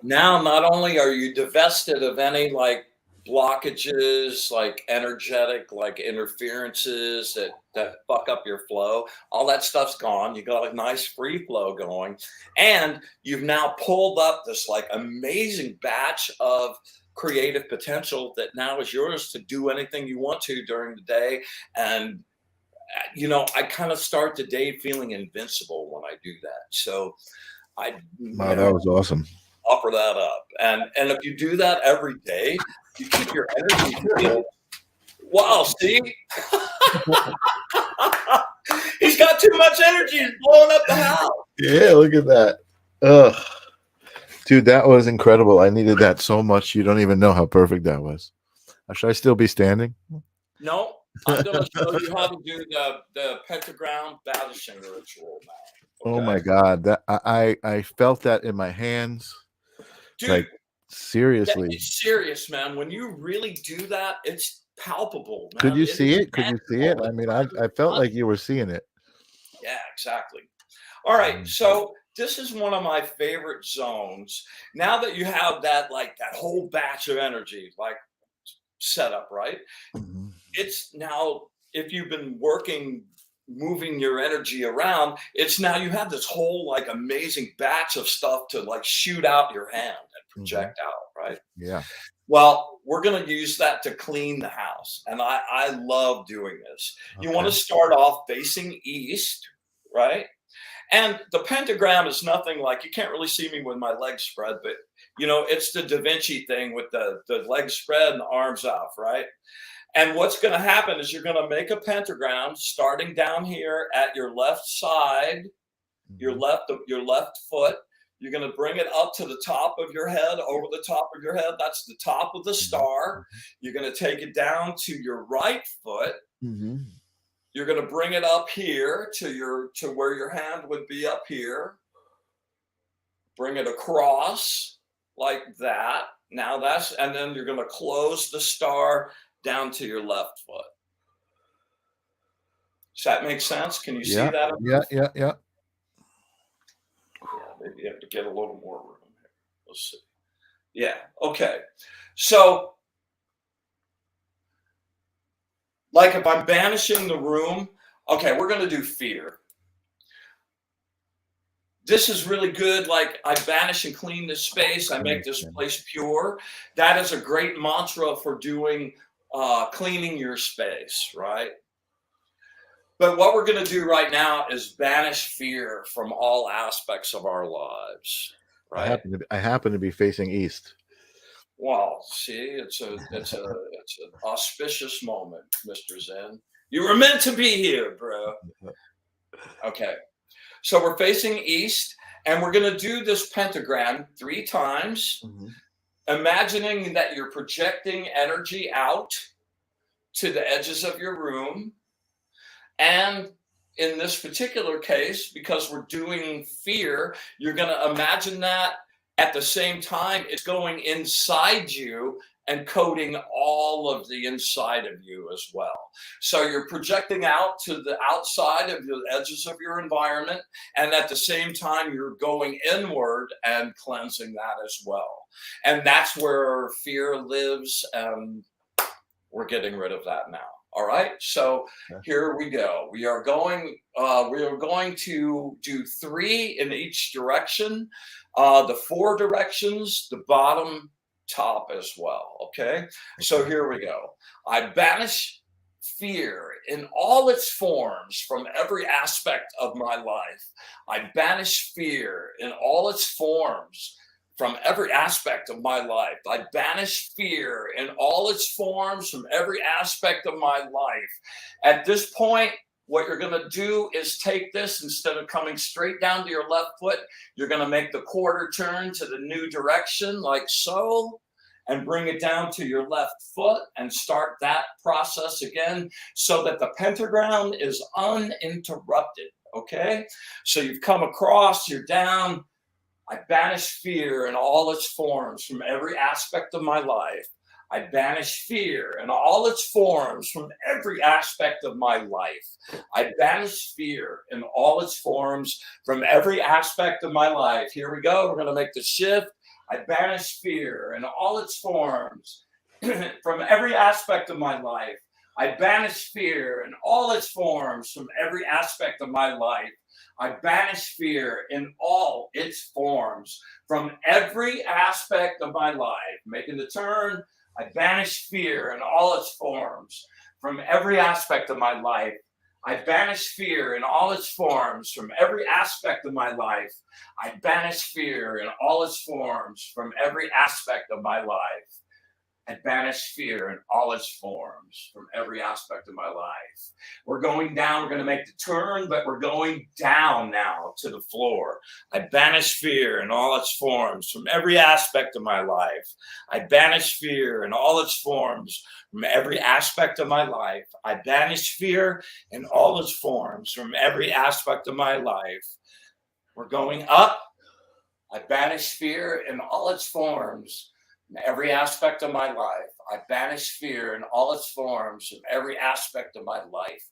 Now, not only are you divested of any like blockages, like energetic, like interferences that fuck up your flow, all that stuff's gone. You got a nice free flow going, and you've now pulled up this like amazing batch of creative potential that now is yours to do anything you want to during the day. And I kind of start the day feeling invincible when I do that. So I, Wow, that was awesome. offer that up. And if you do that every day, you keep your energy field. Wow, see? He's got too much energy. He's blowing up the house. Yeah, look at that. Ugh. Dude, that was incredible. I needed that so much. You don't even know how perfect that was. Should I still be standing? No, I'm going to show you how to do the pentagram banishing ritual now. Oh my God. That I felt that in my hands. Dude, like seriously. It's serious, man. When you really do that, it's palpable, man. Could you see it? Could you see it? I mean, I felt like you were seeing it. Yeah, exactly. All right. So this is one of my favorite zones. Now that you have that, like that whole batch of energy, like set up, right? Mhm. It's now, if you've been working, moving your energy around, it's now you have this whole like amazing batch of stuff to like shoot out your hand and project out, right? Yeah. Well, we're going to use that to clean the house. And I love doing this. You want to start off facing east, right? And the pentagram is nothing like, you can't really see me with my legs spread, but it's the Da Vinci thing with the legs spread and the arms out, right? And what's going to happen is you're going to make a pentagram starting down here at your left side, your left foot. You're going to bring it up to the top of your head, over the top of your head. That's the top of the star. You're going to take it down to your right foot. You're going to bring it up here to where your hand would be up here. Bring it across like that. Now and then you're going to close the star down to your left foot. Does that make sense? Can you see that? Yeah. Maybe you have to get a little more room here. Let's see. Yeah. Okay. So, like if I'm banishing the room, okay, we're going to do fear. This is really good. Like I banish and clean this space. I make this place pure. That is a great mantra for doing cleaning your space, right? But what we're going to do right now is banish fear from all aspects of our lives, right? I happen to be facing east. Well, see, it's an auspicious moment, Mr. Zen. You were meant to be here, bro. Okay. So we're facing east, and we're going to do this pentagram 3 times, imagining that you're projecting energy out to the edges of your room. And in this particular case, because we're doing fear, you're going to imagine that at the same time it's going inside you and coating all of the inside of you as well. So you're projecting out to the outside of the edges of your environment, and at the same time you're going inward and cleansing that as well. And that's where fear lives, and we're getting rid of that now. All right, so Yeah. here we go. We are going to do 3 in each direction, the 4 directions, the bottom, top as well. Okay, so Okay. here we go. I banish fear in all its forms from every aspect of my life. I banish fear in all its forms from every aspect of my life. I banish fear in all its forms from every aspect of my life. At this point, what you're going to do is take this, instead of coming straight down to your left foot, you're going to make the quarter turn to the new direction, like so, and bring it down to your left foot and start that process again so that the pentagram is uninterrupted. Okay, so you've come across, you're down. I banish fear in all its forms from every aspect of my life. I banish fear in all its forms from every aspect of my life. I banish fear in all its forms from every aspect of my life. Here we go. We're going to make the shift. I banish fear in all its forms from every aspect of my life. I banish fear in all its forms from every aspect of my life. I banish fear in all its forms from every aspect of my life. Making the turn, I banish fear in all its forms from every aspect of my life. I banish fear in all its forms from every aspect of my life. I banish fear in all its forms from every aspect of my life. I banish fear in all its forms from every aspect of my life. We're going down. We're going to make the turn, but we're going down now to the floor. I banish fear in all its forms from every aspect of my life. I banish fear in all its forms from every aspect of my life. I banish fear in all its forms from every aspect of my life. We're going up. I banish fear in all its forms in every aspect of my life. I banish fear in all its forms from every aspect of my life.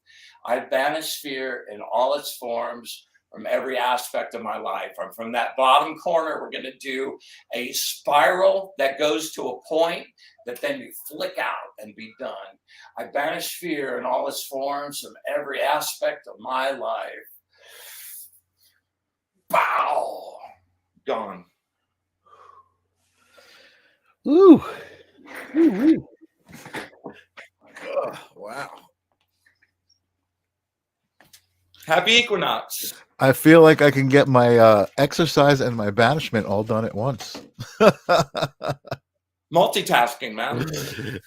I banish fear in all its forms from every aspect of my life. And from that bottom corner, we're going to do a spiral that goes to a point that then you flick out and be done. I banish fear in all its forms from every aspect of my life. Bow! Gone. Ooh. Ooh. Wow. Happy equinox. I feel like I can get my exercise and my banishment all done at once. Multitasking, man.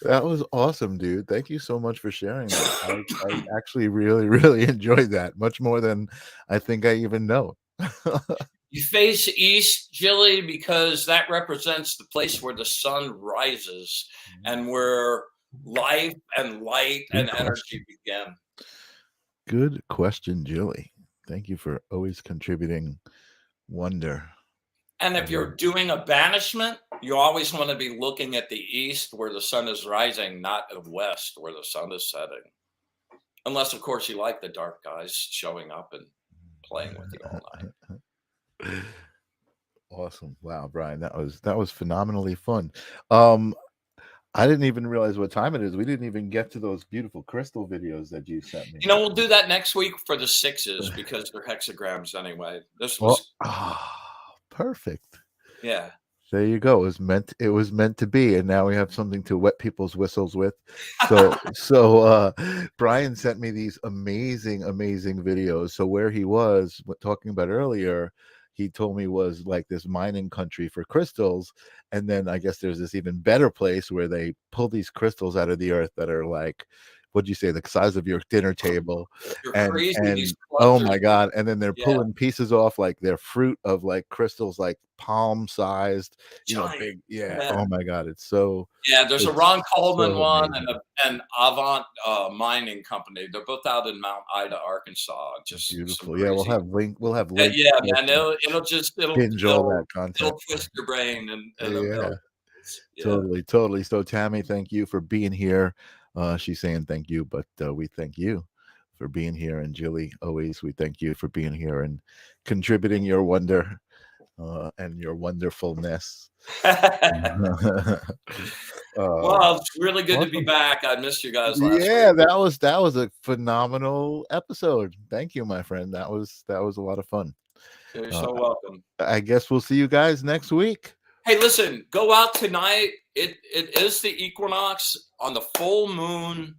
That was awesome, dude. Thank you so much for sharing that. I actually really enjoyed that, much more than I think I even know. You face east, Jilly, because that represents the place where the sun rises and where life and light and energy begin. Good question, Julie. Thank you for always contributing wonder. And if you're doing a banishment, you always want to be looking at the east where the sun is rising, not the west where the sun is setting. Unless, of course, you like the dark guys showing up and playing with you all night. Awesome. Wow, Brian, that was phenomenally fun. I didn't even realize what time it is. We didn't even get to those beautiful crystal videos that you sent me. You know, we'll do that next week for the 6s because they're hexagrams anyway. This was perfect. Yeah. There you go. It was meant to be, and now we have something to wet people's whistles with. So Brian sent me these amazing videos. So where he was talking about earlier, he told me was like this mining country for crystals, and then I guess there's this even better place where they pull these crystals out of the earth that are like, what'd you say, the size of your dinner table. You're and crazy. Oh my God. And then they're pulling pieces off, like they're fruit of like crystals, like palm sized, big. Oh my God. It's so. There's a Ron Coleman so one and an Avant mining company. They're both out in Mount Ida, Arkansas. Just beautiful. Yeah, we'll have links. Yeah, man. It'll binge all that content. It'll twist your brain and Totally. So Tammy, thank you for being here. She's saying thank you, but we thank you for being here. And Julie, always we thank you for being here and contributing your wonder and your wonderfulness. Well, it's really good to be awesome. back. I missed you guys last Yeah, week. that was a phenomenal episode. Thank you, my friend. That was a lot of fun. You're so welcome. I guess we'll see you guys next week. Hey, listen, go out tonight. It is the equinox on the full moon.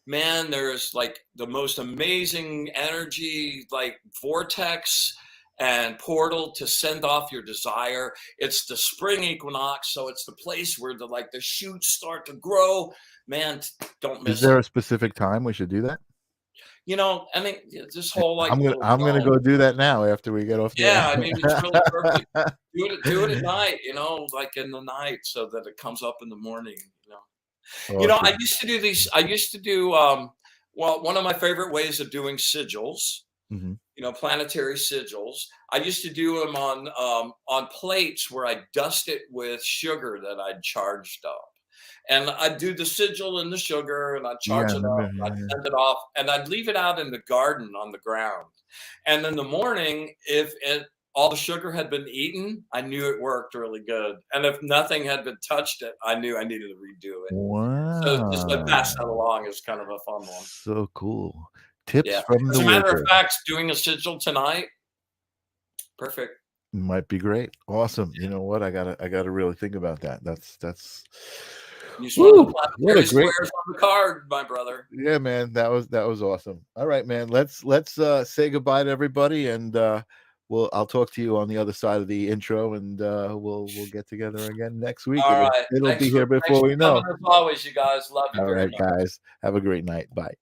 Man, there's like the most amazing energy, like vortex and portal to send off your desire. It's the spring equinox, so it's the place where the shoots start to grow. Man, don't miss Is there it. a specific time we should do that? You know, I mean, this whole I'm gonna go do that now after we get off the yeah, air. I mean, it's really perfect. Do it at night, you know, like in the night, so that it comes up in the morning. You know, I Awesome. used to do these. I used to do well. One of my favorite ways of doing sigils, Mhm. you know, planetary sigils. I used to do them on plates where I dust it with sugar that I'd charged up. And I'd do the sigil in the sugar and I'd Yeah, I charge it up, remember. and I'd Yeah. send it off, and I'd leave it out in the garden on the ground. And in the morning, if all the sugar had been eaten, I knew it worked really good. And if nothing had been touched it, I knew I needed to redo it. So just to pass that Wow. along is kind of a fun one. So cool. Tips Yeah. from As the a matter of wizard. fact, doing a sigil tonight, perfect. Might be great. Awesome. You know what? I gotta really think about that. That's Use one of the woo, what a planetary great squares on the card, my brother. yeah, man. That was awesome. All right, man. Let's say goodbye to everybody, and I'll talk to you on the other side of the intro, and we'll get together again next week. All right. It'll Thanks be here for before we know. coming as always, you guys. Love you All very right, much. guys. Have a great night. Bye.